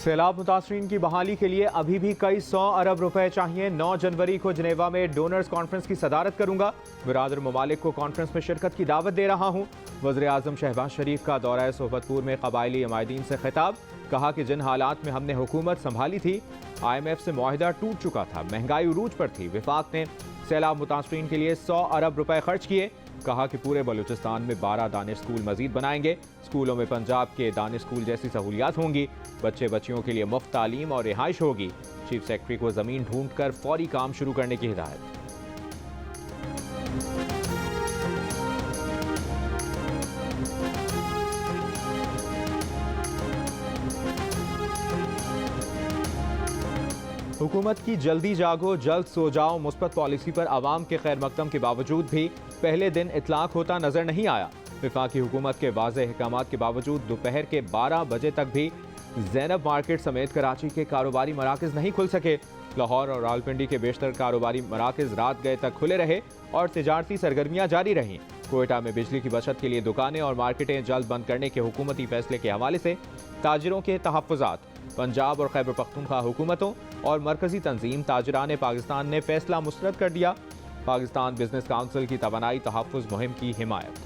सैलाब मुतासरीन की बहाली के लिए अभी भी कई 100 अरब रुपए चाहिए। 9 जनवरी को जिनेवा में डोनर्स कॉन्फ्रेंस की सदारत करूंगा। बिरादर ममालिक को कॉन्फ्रेंस में शिरकत की दावत दे रहा हूं। वज़ीर आज़म शहबाज शरीफ का दौरा सोहबतपुर में कबायली अमायदीन से खिताब। कहा कि जिन हालात में हमने हुकूमत संभाली थी, IMF से मुआहिदा टूट चुका था, महंगाई उरूज पर थी। विफाक ने सैलाब मुतासरीन के लिए 100 अरब रुपए खर्च किए। कहा कि पूरे बलूचिस्तान में 12 दानिश स्कूल मजीद बनाएंगे। स्कूलों में पंजाब के दानिश स्कूल जैसी सहूलियात होंगी। बच्चे बच्चियों के लिए मुफ्त तालीम और रिहाइश होगी। चीफ सेक्रेटरी को ज़मीन ढूंढ कर फौरी काम शुरू करने की हिदायत। हुकूमत की जल्दी जागो जल्द सो जाओ मुस्बत पॉलिसी पर आवाम के खैर मकदम के बावजूद भी पहले दिन इतलाक होता नजर नहीं आया। वफाकी हुकूमत के वाज़ेह अहकामात के बावजूद दोपहर के 12 बजे तक भी ज़ैनब मार्केट समेत कराची के कारोबारी मराकज़ नहीं खुल सके। लाहौर और रावलपिंडी के बेशतर कारोबारी मराकज़ रात गए तक खुले रहे और तिजारती सरगर्मियाँ जारी रहीं। कोयटा में बिजली की बचत के लिए दुकानें और मार्केटें जल्द बंद करने के हुकूमती फैसले के हवाले से ताजिरों के तहफ़्फ़ुज़ात। पंजाब और खैबर पख्तूनख्वा हुकूमतों और मरकजी तंजीम ताजरान पाकिस्तान ने फैसला मुस्तरद कर दिया। पाकिस्तान बिजनेस काउंसिल की तवानाई तहफ़्फ़ुज़ मुहिम की हिमायत।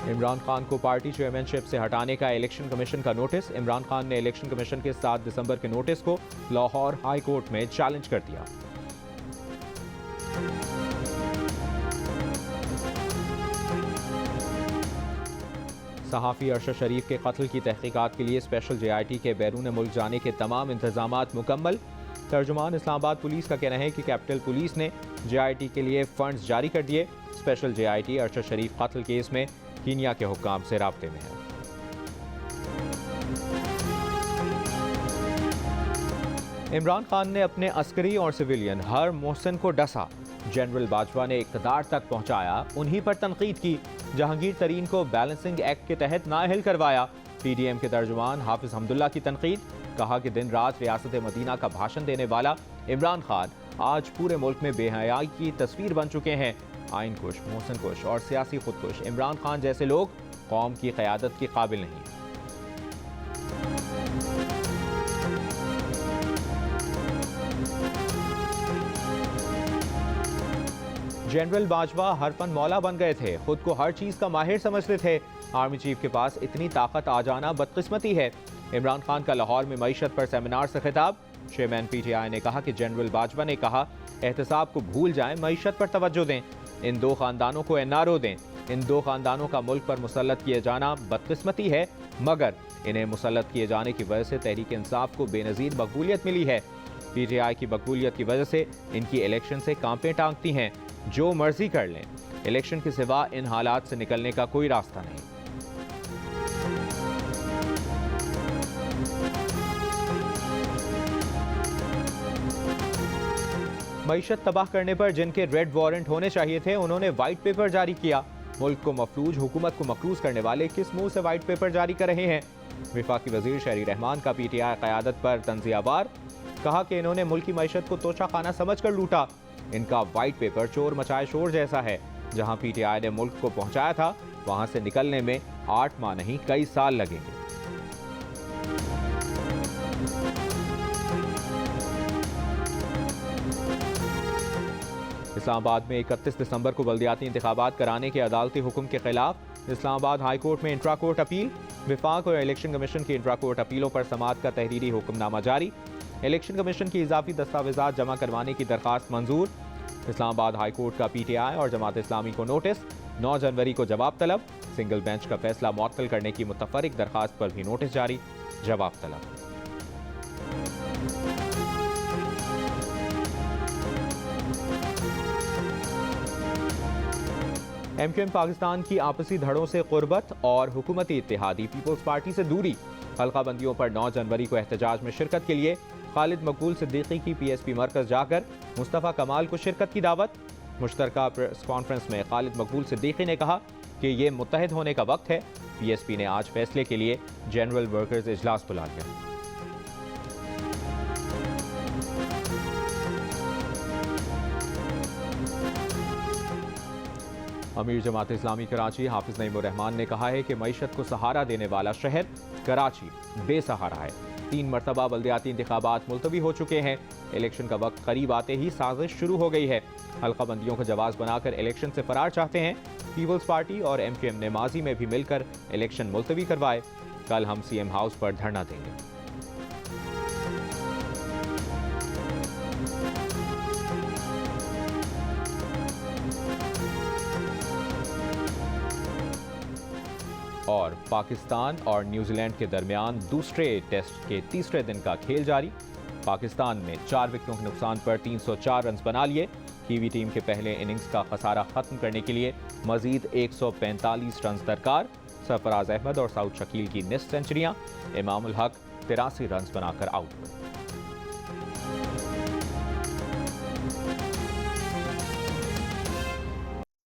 इमरान खान को पार्टी चेयरमैनशिप से हटाने का इलेक्शन कमीशन का नोटिस। इमरान खान ने इलेक्शन कमीशन के 7 दिसंबर के नोटिस को लाहौर हाई कोर्ट में चैलेंज कर दिया। सहाफ़ी अरशद शरीफ के कत्ल की तहकीकात के लिए स्पेशल JIT के बैरून मुल्क जाने के तमाम इंतजामात मुकम्मल। तर्जुमान इस्लामाबाद पुलिस का कहना है कि कैपिटल पुलिस ने JIT के लिए फंड्स जारी कर दिए। स्पेशल JIT अरशद शरीफ कत्ल केस में कीनिया के हुक्काम से राब्ते में है। इमरान खान ने अपने अस्करी और सिविलियन हर मोहसिन को डसा। जनरल बाजवा ने इक़्तिदार तक पहुंचाया, उन्हीं पर तनकीद की। जहांगीर तरीन को बैलेंसिंग एक्ट के तहत नाअहल करवाया। PDM के तर्जुमान हाफिज हमदुल्ला की तनकीद। कहा कि दिन रात रियासत मदीना का भाषण देने वाला इमरान खान आज पूरे मुल्क में बेहयाई की तस्वीर बन चुके हैं। आइन कुश, मोहसिन कुश और सियासी खुदकुश इमरान खान जैसे लोग कौम की क़यादत के काबिल नहीं। जनरल बाजवा हरफन मौला बन गए थे, खुद को हर चीज का माहिर समझते थे। आर्मी चीफ के पास इतनी ताकत आ जाना बदकिस्मती है। इमरान खान का लाहौर में मईशत पर सेमिनार से खिताब। चेयरमैन PTI ने कहा कि जनरल बाजवा ने कहा एहतसाब को भूल जाएं, मईशत पर तवज्जो दें। इन 2 खानदानों को NRO दें। इन 2 खानदानों का मुल्क पर मुसल्लत किए जाना बदकिस्मती है, मगर इन्हें मुसल्लत किए जाने की वजह से तहरीक इंसाफ को बेनज़ीर मकबूलियत मिली है। PTI की मकबूलियत की वजह से इनकी इलेक्शन से कांपे टांगती हैं। जो मर्जी कर लें, इलेक्शन के सिवा इन हालात से निकलने का कोई रास्ता नहीं। मईशत तबाह करने पर जिनके रेड वारंट होने चाहिए थे, उन्होंने व्हाइट पेपर जारी किया। मुल्क को मफलूज, हुकूमत को मकरूज करने वाले किस मुंह से व्हाइट पेपर जारी कर रहे हैं। वफाकी वजीर शहरी रहमान का PTI क़यादत पर तंज़ियावार। कहा कि इन्होंने मुल्क की मईशत को तोशा खाना समझ कर लूटा। इनका व्हाइट पेपर चोर मचाए शोर जैसा है। जहां PTI ने मुल्क को पहुंचाया था, वहां से निकलने में 8 माह नहीं कई साल लगेंगे। इस्लामाबाद में 31 दिसंबर को बल्दियाती इंतखाबात कराने के अदालती हुक्म के खिलाफ इस्लामाबाद हाई कोर्ट में इंट्रा कोर्ट अपील। विफाक और इलेक्शन कमीशन की इंट्रा कोर्ट अपीलों पर समाअत का तहरीरी हुक्मनामा जारी। इलेक्शन कमीशन की इजाफी दस्तावेजात जमा करवाने की दरखास्त मंजूर। इस्लामाबाद हाई कोर्ट का PTI और जमात इस्लामी को नोटिस। 9 जनवरी को जवाब तलब। सिंगल बेंच का फैसला मुअत्तल करने की मुतफर्रिक दरखास्त पर भी नोटिस जारी। जवाब तलब। MQM पाकिस्तान की आपसी धड़ों से कुर्बत और हुकूमती इत्तेहादी पीपल्स पार्टी से दूरी। हल्काबंदियों पर 9 जनवरी को एहतजाज में शिरकत के लिए खालिद मकबूल सिद्दीकी की PSP मरकज जाकर मुस्तफ़ा कमाल को शिरकत की दावत। मुश्तरका प्रेस कॉन्फ्रेंस में खालिद मकबूल सिद्दीकी ने कहा कि ये मुत्तहिद होने का वक्त है। PSP ने आज फैसले के लिए जनरल वर्कर्स इजलास बुला लिया। अमीर जमात इस्लामी कराची हाफिज नईमुर रहमान ने कहा है कि मईशत को सहारा देने वाला शहर कराची बेसहारा है। 3 मरतबा बल्दियाती इंतखाबात मुलतवी हो चुके हैं। इलेक्शन का वक्त करीब आते ही साजिश शुरू हो गई है। हल्का बंदियों को जवाब बनाकर इलेक्शन से फरार चाहते हैं। पीपल्स पार्टी और MQM ने माजी में भी मिलकर इलेक्शन मुलतवी करवाए। कल हम CM हाउस पर धरना देंगे। और पाकिस्तान और न्यूजीलैंड के दरमियान दूसरे टेस्ट के तीसरे दिन का खेल जारी। पाकिस्तान ने 4 विकेटों के नुकसान पर 304 रन बना लिए। कीवी टीम के पहले इनिंग्स का खसारा खत्म करने के लिए मजीद 145 रन दरकार। सरफराज अहमद और साउद शकील की निस्फ सेंचुरियां। इमामुल हक 83 रन बनाकर आउट हुए।